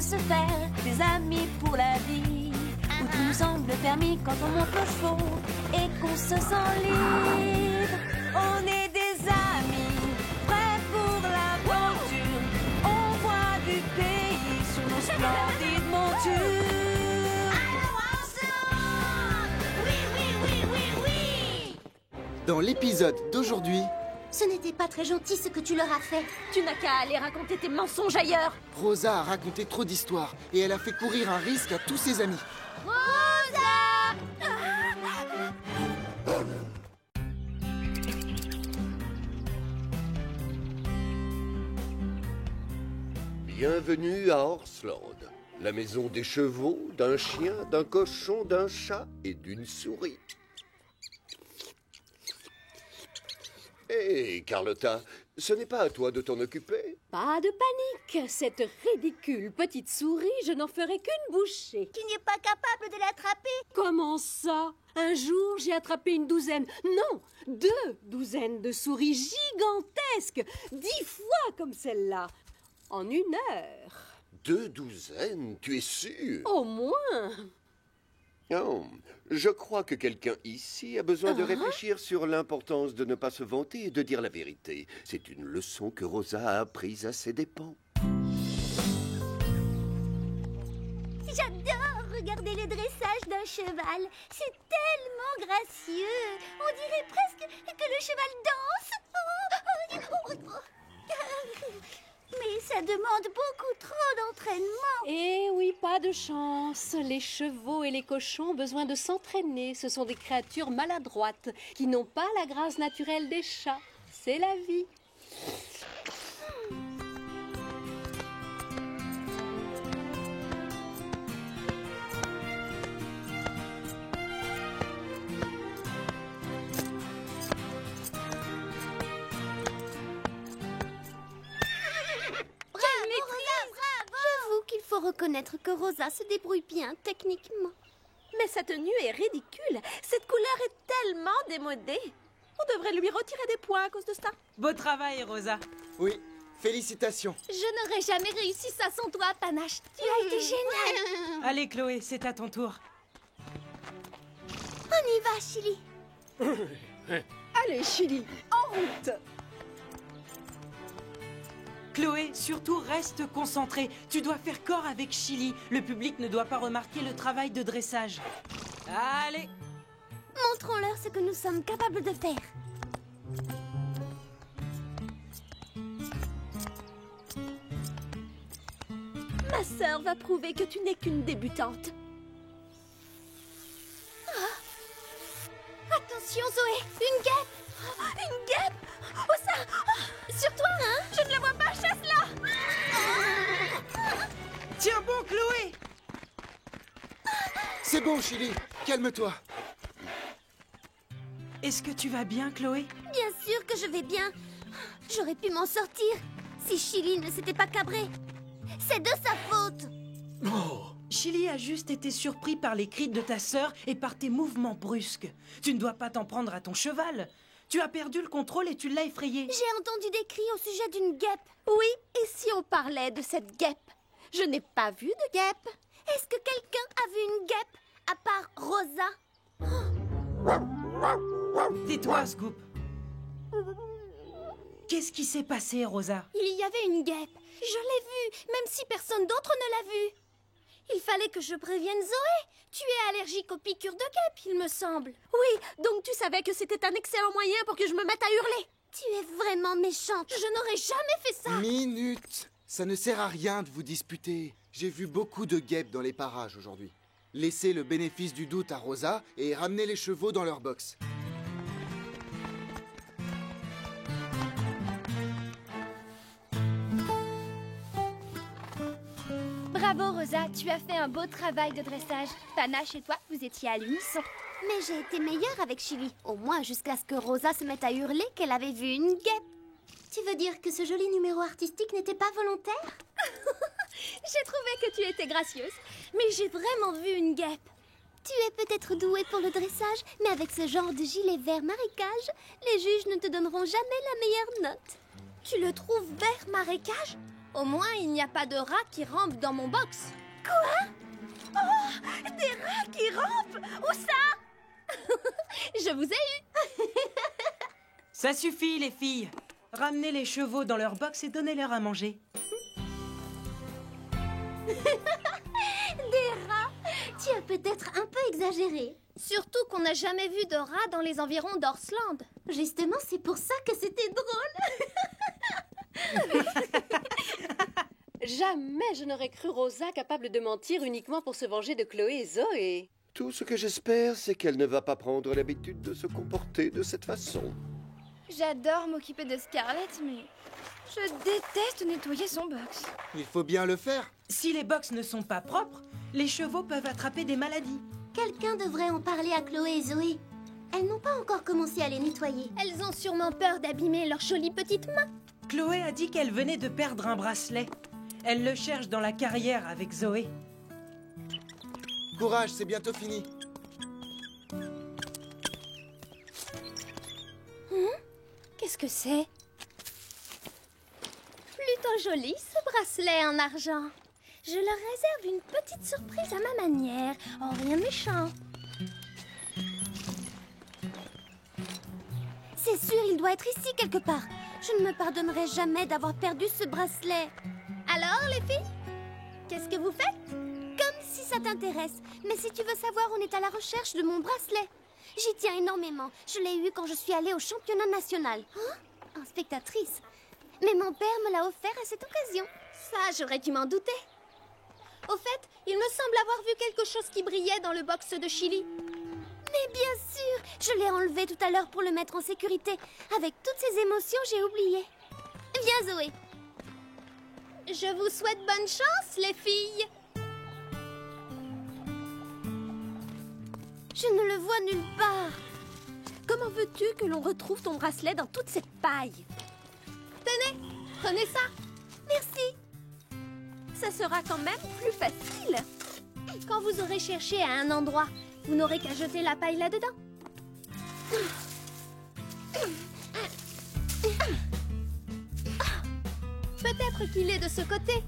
se faire des amis pour la vie, où tout nous semble permis quand on monte le chevaux et qu'on se sent libre. On est des amis, prêts pour l'aventure. On voit du pays sur nos splendides montures. Alors ensemble, oui, oui, oui, oui, oui. Dans l'épisode d'aujourd'hui... Ce n'était pas très gentil ce que tu leur as fait. Tu n'as qu'à aller raconter tes mensonges ailleurs. Rosa a raconté trop d'histoires et elle a fait courir un risque à tous ses amis. Rosa! Bienvenue à Horsland, la maison des chevaux, d'un chien, d'un cochon, d'un chat et d'une souris. Hé, Carlotta, ce n'est pas à toi de t'en occuper? Pas de panique, cette ridicule petite souris, je n'en ferai qu'une bouchée. Tu n'es pas capable de l'attraper? Comment ça? Un jour, j'ai attrapé une douzaine, non, 2 douzaines de souris gigantesques, 10 fois comme celle-là, en 1 heure. 2 douzaines, tu es sûr? Au moins. Non, je crois que quelqu'un ici a besoin de réfléchir sur l'importance de ne pas se vanter et de dire la vérité. C'est une leçon que Rosa a apprise à ses dépens. J'adore regarder le dressage d'un cheval. C'est tellement gracieux. On dirait presque que le cheval danse. Mais ça demande beaucoup trop d'entraînement. Eh oui, pas de chance. Les chevaux et les cochons ont besoin de s'entraîner. Ce sont des créatures maladroites qui n'ont pas la grâce naturelle des chats. C'est la vie. J'avoue qu'il faut reconnaître que Rosa se débrouille bien techniquement. Mais sa tenue est ridicule. Cette couleur est tellement démodée. On devrait lui retirer des points à cause de ça. Beau travail, Rosa. Oui, félicitations. Je n'aurais jamais réussi ça sans toi, Panache. Tu as été génial. Allez, Chloé, c'est à ton tour. On y va, Chili. Allez, Chili, en route. Chloé, surtout reste concentrée. Tu dois faire corps avec Chili. Le public ne doit pas remarquer le travail de dressage. Allez! Montrons-leur ce que nous sommes capables de faire. Ma sœur va prouver que tu n'es qu'une débutante. Attention, Zoé, une guêpe. Une guêpe? Oh ça! Sur toi, hein? Je ne la vois pas, chasse-la! Tiens bon, Chloé! C'est bon, Chili, calme-toi. Est-ce que tu vas bien, Chloé? Bien sûr que je vais bien. J'aurais pu m'en sortir si Chili ne s'était pas cabré. C'est de sa faute. Chili a juste été surpris par les cris de ta sœur et par tes mouvements brusques. Tu ne dois pas t'en prendre à ton cheval. Tu as perdu le contrôle et tu l'as effrayé. J'ai entendu des cris au sujet d'une guêpe. Oui, et si on parlait de cette guêpe? Je n'ai pas vu de guêpe. Est-ce que quelqu'un a vu une guêpe à part Rosa? Tais-toi, Scoop. Qu'est-ce qui s'est passé, Rosa? Il y avait une guêpe. Je l'ai vue, même si personne d'autre ne l'a vue. Il fallait que je prévienne Zoé. Tu es allergique aux piqûres de guêpe, il me semble. Oui, donc tu savais que c'était un excellent moyen pour que je me mette à hurler. Tu es vraiment méchante. Je n'aurais jamais fait ça. Minute. Ça ne sert à rien de vous disputer. J'ai vu beaucoup de guêpes dans les parages aujourd'hui. Laissez le bénéfice du doute à Rosa et ramenez les chevaux dans leur box. Bravo Rosa, tu as fait un beau travail de dressage. Panache et toi, vous étiez à l'unisson. Mais j'ai été meilleure avec Chili. Au moins jusqu'à ce que Rosa se mette à hurler qu'elle avait vu une guêpe. Tu veux dire que ce joli numéro artistique n'était pas volontaire? J'ai trouvé que tu étais gracieuse, mais j'ai vraiment vu une guêpe. Tu es peut-être douée pour le dressage, mais avec ce genre de gilet vert marécage, les juges ne te donneront jamais la meilleure note. Tu le trouves vert marécage? Au moins, il n'y a pas de rats qui rampent dans mon box. Des rats qui rampent! Où ça? Je vous ai eu. Ça suffit, les filles. Ramenez les chevaux dans leur box et donnez-leur à manger. Des rats? Tu as peut-être un peu exagéré. Surtout qu'on n'a jamais vu de rats dans les environs d'Orsland. Justement, c'est pour ça que c'était drôle. Jamais je n'aurais cru Rosa capable de mentir uniquement pour se venger de Chloé et Zoé. Tout ce que j'espère, c'est qu'elle ne va pas prendre l'habitude de se comporter de cette façon. J'adore m'occuper de Scarlett, mais je déteste nettoyer son box. Il faut bien le faire. Si les box ne sont pas propres, les chevaux peuvent attraper des maladies. Quelqu'un devrait en parler à Chloé et Zoé. Elles n'ont pas encore commencé à les nettoyer. Elles ont sûrement peur d'abîmer leurs jolies petites mains. Chloé a dit qu'elle venait de perdre un bracelet. Elle le cherche dans la carrière avec Zoé. Courage, c'est bientôt fini. Qu'est-ce que c'est? Plutôt joli ce bracelet en argent. Je leur réserve une petite surprise à ma manière. Oh, rien de méchant. C'est sûr, il doit être ici quelque part. Je ne me pardonnerai jamais d'avoir perdu ce bracelet. Alors, les filles? Qu'est-ce que vous faites? Comme si ça t'intéresse. Mais si tu veux savoir, on est à la recherche de mon bracelet. J'y tiens énormément. Je l'ai eu quand je suis allée au championnat national. En spectatrice. Mais mon père me l'a offert à cette occasion. Ça, j'aurais dû m'en douter. Au fait, il me semble avoir vu quelque chose qui brillait dans le box de Chili. Mais bien sûr, je l'ai enlevé tout à l'heure pour le mettre en sécurité. Avec toutes ces émotions, j'ai oublié. Viens, Zoé. Je vous souhaite bonne chance, les filles. Je ne le vois nulle part. Comment veux-tu que l'on retrouve ton bracelet dans toute cette paille? Tenez, prenez ça. Merci. Ça sera quand même plus facile. Quand vous aurez cherché à un endroit, vous n'aurez qu'à jeter la paille là-dedans. Peut-être qu'il est de ce côté.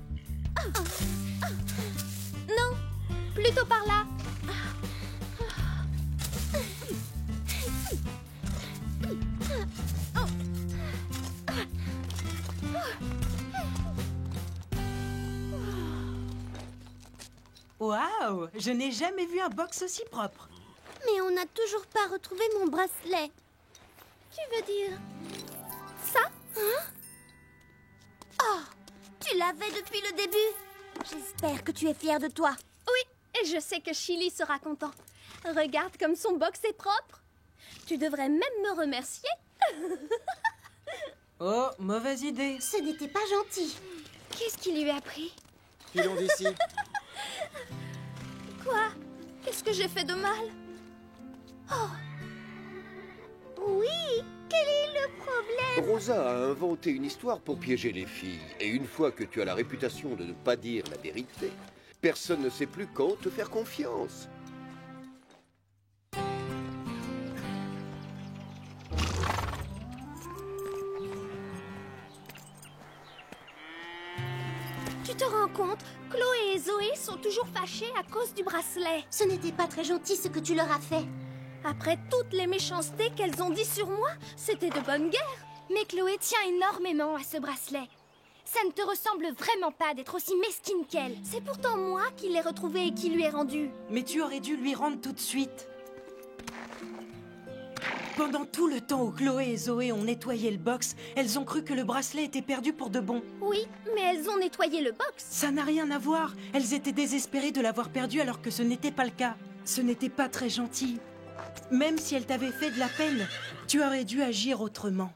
Non, plutôt par là. Waouh! Je n'ai jamais vu un box aussi propre. Mais on n'a toujours pas retrouvé mon bracelet. Tu veux dire ça? Hein? Oh, tu l'avais depuis le début. J'espère que tu es fière de toi. Oui, et je sais que Chili sera content. Regarde comme son box est propre. Tu devrais même me remercier. Oh, mauvaise idée. Ce n'était pas gentil. Qu'est-ce qui lui a pris? Filons d'ici. Quoi? Qu'est-ce que j'ai fait de mal? Oh. Oui, quel est le problème? Rosa a inventé une histoire pour piéger les filles. Et une fois que tu as la réputation de ne pas dire la vérité, personne ne sait plus quand te faire confiance. Tu te rends compte? Chloé et Zoé sont toujours fâchées à cause du bracelet. Ce n'était pas très gentil ce que tu leur as fait. Après toutes les méchancetés qu'elles ont dit sur moi, c'était de bonne guerre. Mais Chloé tient énormément à ce bracelet. Ça ne te ressemble vraiment pas d'être aussi mesquine qu'elle. C'est pourtant moi qui l'ai retrouvé et qui lui ai rendu. Mais tu aurais dû lui rendre tout de suite. Pendant tout le temps où Chloé et Zoé ont nettoyé le box, elles ont cru que le bracelet était perdu pour de bon. Oui, mais elles ont nettoyé le box. Ça n'a rien à voir. Elles étaient désespérées de l'avoir perdu alors que ce n'était pas le cas. Ce n'était pas très gentil. Même si elles t'avaient fait de la peine, tu aurais dû agir autrement.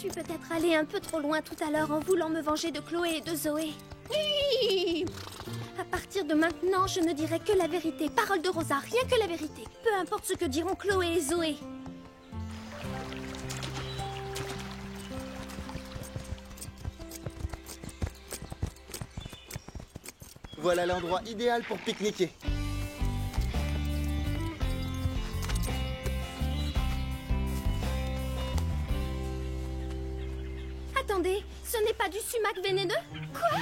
suis peut-être allée un peu trop loin tout à l'heure en voulant me venger de Chloé et de Zoé. À partir de maintenant, je ne dirai que la vérité. Parole de Rosa, rien que la vérité. Peu importe ce que diront Chloé et Zoé. Voilà l'endroit idéal pour pique-niquer. Attendez, ce n'est pas du sumac vénéneux? Quoi?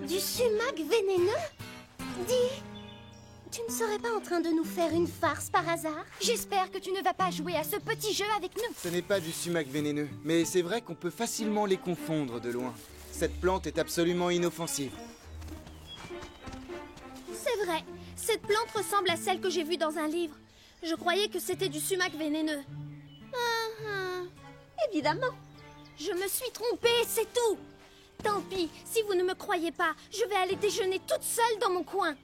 Du sumac vénéneux? Dis, tu ne serais pas en train de nous faire une farce par hasard? J'espère que tu ne vas pas jouer à ce petit jeu avec nous. Ce n'est pas du sumac vénéneux, mais c'est vrai qu'on peut facilement les confondre de loin. Cette plante est absolument inoffensive. C'est vrai, cette plante ressemble à celle que j'ai vue dans un livre. Je croyais que c'était du sumac vénéneux. Évidemment. Je me suis trompée, c'est tout. Tant pis, si vous ne me croyez pas, je vais aller déjeuner toute seule dans mon coin.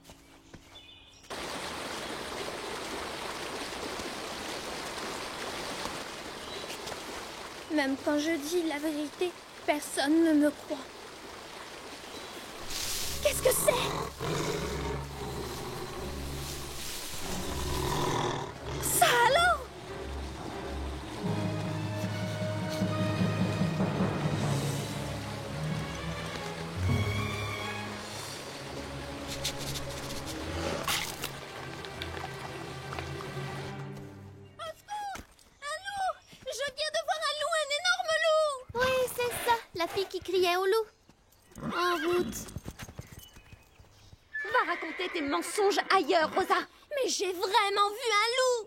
Même quand je dis la vérité, personne ne me croit. Qu'est-ce que c'est? Ça alors? La fille qui criait au loup. En route. Va raconter tes mensonges ailleurs, Rosa. Mais j'ai vraiment vu un loup.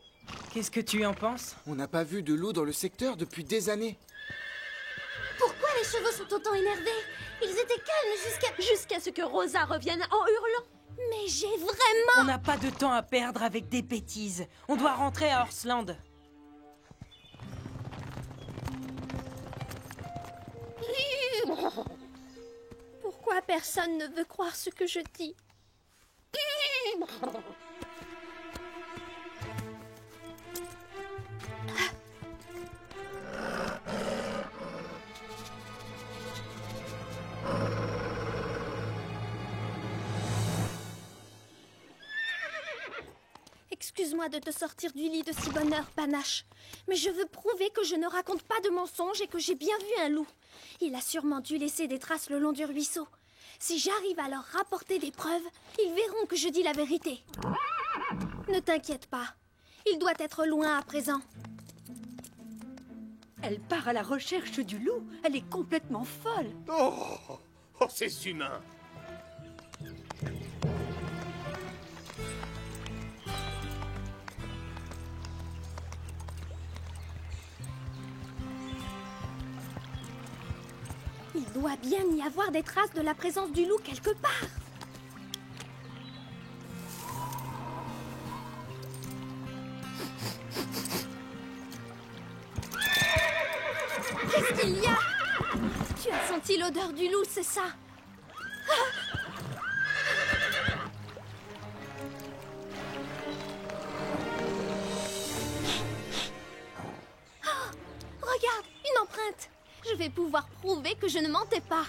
Qu'est-ce que tu en penses? On n'a pas vu de loup dans le secteur depuis des années. Pourquoi les chevaux sont autant énervés? Ils étaient calmes jusqu'à ce que Rosa revienne en hurlant. Mais j'ai vraiment... On n'a pas de temps à perdre avec des bêtises. On doit rentrer à Horsland. Pourquoi personne ne veut croire ce que je dis? Excuse-moi de te sortir du lit de si bonne heure, Panache. Mais je veux prouver que je ne raconte pas de mensonges et que j'ai bien vu un loup. Il a sûrement dû laisser des traces le long du ruisseau. Si j'arrive à leur rapporter des preuves, ils verront que je dis la vérité. Ne t'inquiète pas. Il doit être loin à présent. Elle part à la recherche du loup. Elle est complètement folle. Oh, ces humains! Il doit bien y avoir des traces de la présence du loup quelque part. Qu'est-ce qu'il y a? Tu as senti l'odeur du loup, c'est ça? Regarde, une empreinte. Je vais pouvoir prouver que je ne mentais pas.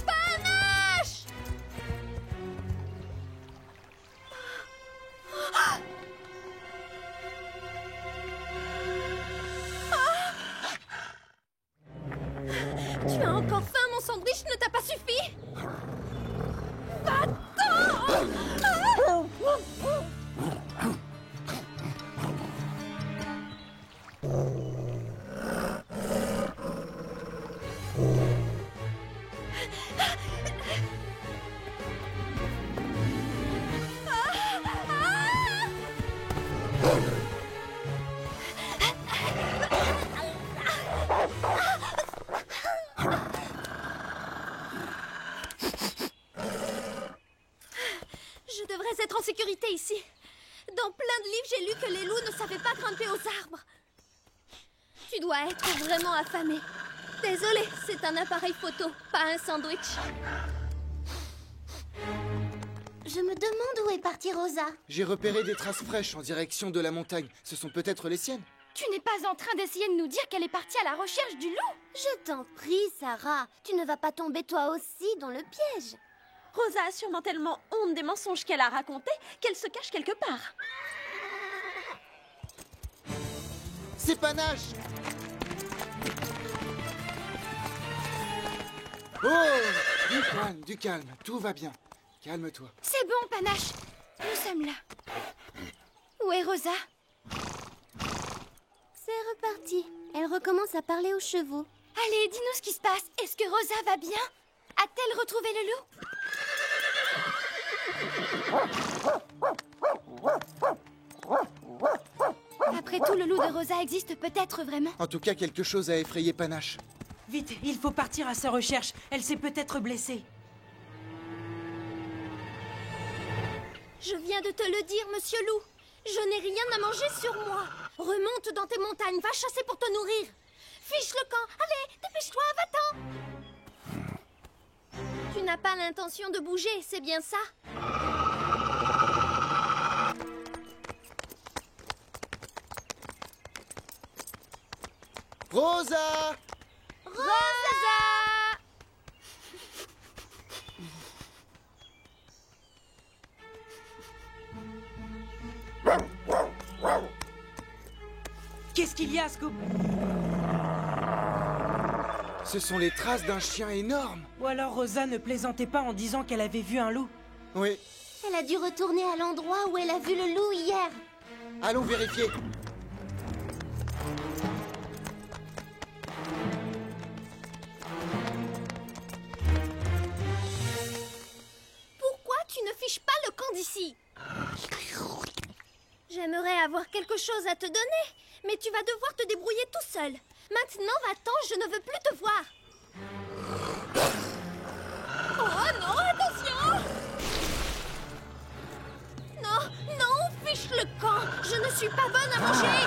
Panache! Tu as encore faim, mon sandwich ne t'a pas suffi? Je devrais être en sécurité ici. Dans plein de livres, j'ai lu que les loups ne savaient pas grimper aux arbres. Tu dois être vraiment affamé. Désolée, c'est un appareil photo, pas un sandwich. Je me demande où est partie Rosa. J'ai repéré des traces fraîches en direction de la montagne. Ce sont peut-être les siennes. Tu n'es pas en train d'essayer de nous dire qu'elle est partie à la recherche du loup? Je t'en prie, Sarah. Tu ne vas pas tomber toi aussi dans le piège. Rosa a sûrement tellement honte des mensonges qu'elle a racontés qu'elle se cache quelque part. C'est Panache! Oh! Du calme, tout va bien. Calme-toi. C'est bon, Panache. Nous sommes là. Où est Rosa? C'est reparti. Elle recommence à parler aux chevaux. Allez, dis-nous ce qui se passe. Est-ce que Rosa va bien? A-t-elle retrouvé le loup? Après tout, le loup de Rosa existe peut-être vraiment. En tout cas, quelque chose a effrayé Panache. Vite, il faut partir à sa recherche. Elle s'est peut-être blessée. Je viens de te le dire, monsieur loup. Je n'ai rien à manger sur moi. Remonte dans tes montagnes, va chasser pour te nourrir. Fiche le camp. Allez, dépêche-toi, va-t'en. Tu n'as pas l'intention de bouger, c'est bien ça? Rosa! Rosa! Qu'est-ce qu'il y a, Scoop? Ce sont les traces d'un chien énorme. Ou alors Rosa ne plaisantait pas en disant qu'elle avait vu un loup. Oui, Elle a dû retourner à l'endroit où elle a vu le loup hier. allons vérifier. Pourquoi tu ne fiches pas le camp d'ici? J'aimerais avoir quelque chose à te donner, mais tu vas devoir te débrouiller tout seul. Maintenant, va-t'en, je ne veux plus te voir. Oh non, attention! Non, non, fiche le camp. Je ne suis pas bonne à manger.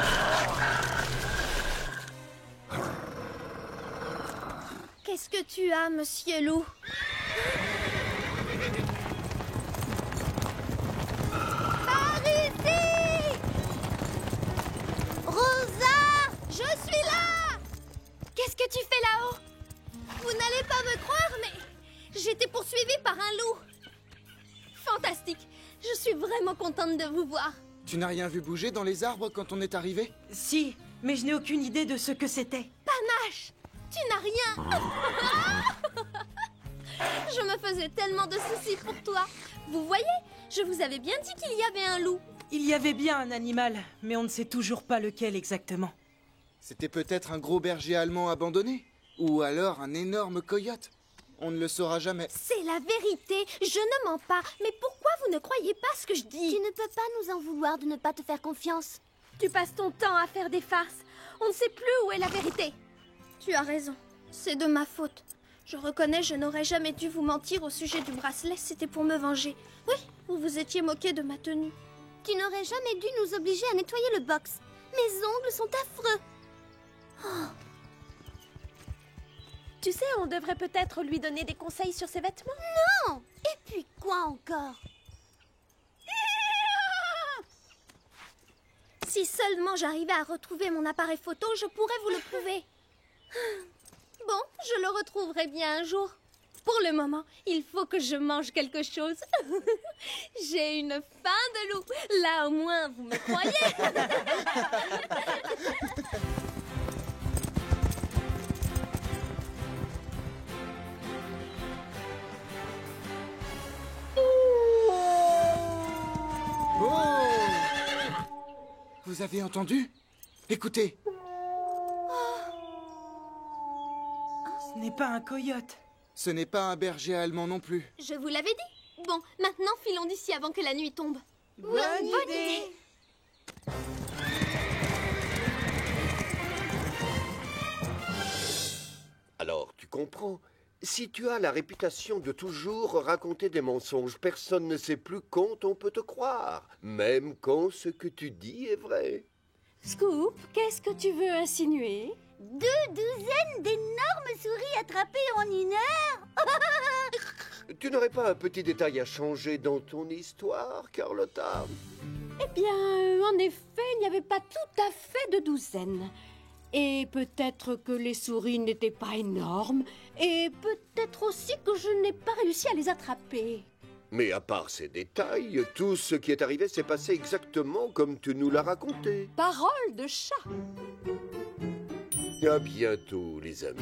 Qu'est-ce que tu as, monsieur loup? Par ici! Rosa! Je suis là! Qu'est-ce que tu fais là-haut? Vous n'allez pas me croire, mais j'étais poursuivie par un loup. Fantastique! Je suis vraiment contente de vous voir. Tu n'as rien vu bouger dans les arbres quand on est arrivé? Si, mais je n'ai aucune idée de ce que c'était. Panache! Tu n'as rien! Je me faisais tellement de soucis pour toi. Vous voyez, je vous avais bien dit qu'il y avait un loup. Il y avait bien un animal, mais on ne sait toujours pas lequel exactement. C'était peut-être un gros berger allemand abandonné? Ou alors un énorme coyote? On ne le saura jamais. C'est la vérité, je ne mens pas. Mais pourquoi vous ne croyez pas ce que je dis? Tu ne peux pas nous en vouloir de ne pas te faire confiance. Tu passes ton temps à faire des farces. On ne sait plus où est la vérité. Tu as raison, c'est de ma faute. Je reconnais, je n'aurais jamais dû vous mentir au sujet du bracelet, c'était pour me venger. Oui, vous vous étiez moqué de ma tenue. Tu n'aurais jamais dû nous obliger à nettoyer le box. Mes ongles sont affreux. Oh. Tu sais, on devrait peut-être lui donner des conseils sur ses vêtements. Non! Et puis quoi encore? Si seulement j'arrivais à retrouver mon appareil photo, je pourrais vous le prouver. Bon, je le retrouverai bien un jour. Pour le moment, il faut que je mange quelque chose. J'ai une faim de loup. Là, au moins, vous me croyez. Oh! Vous avez entendu? Écoutez. Ce n'est pas un coyote. Ce n'est pas un berger allemand non plus. Je vous l'avais dit. Bon, maintenant, filons d'ici avant que la nuit tombe. Bonne idée. Alors, tu comprends? Si tu as la réputation de toujours raconter des mensonges, personne ne sait plus quand on peut te croire, même quand ce que tu dis est vrai. Scoop, qu'est-ce que tu veux insinuer? 2 douzaines d'énormes souris attrapées en 1 heure. Tu n'aurais pas un petit détail à changer dans ton histoire, Carlotta? Eh bien, en effet, il n'y avait pas tout à fait de douzaine. Et peut-être que les souris n'étaient pas énormes. Et peut-être aussi que je n'ai pas réussi à les attraper. Mais à part ces détails, tout ce qui est arrivé s'est passé exactement comme tu nous l'as raconté. Parole de chat! À bientôt, les amis.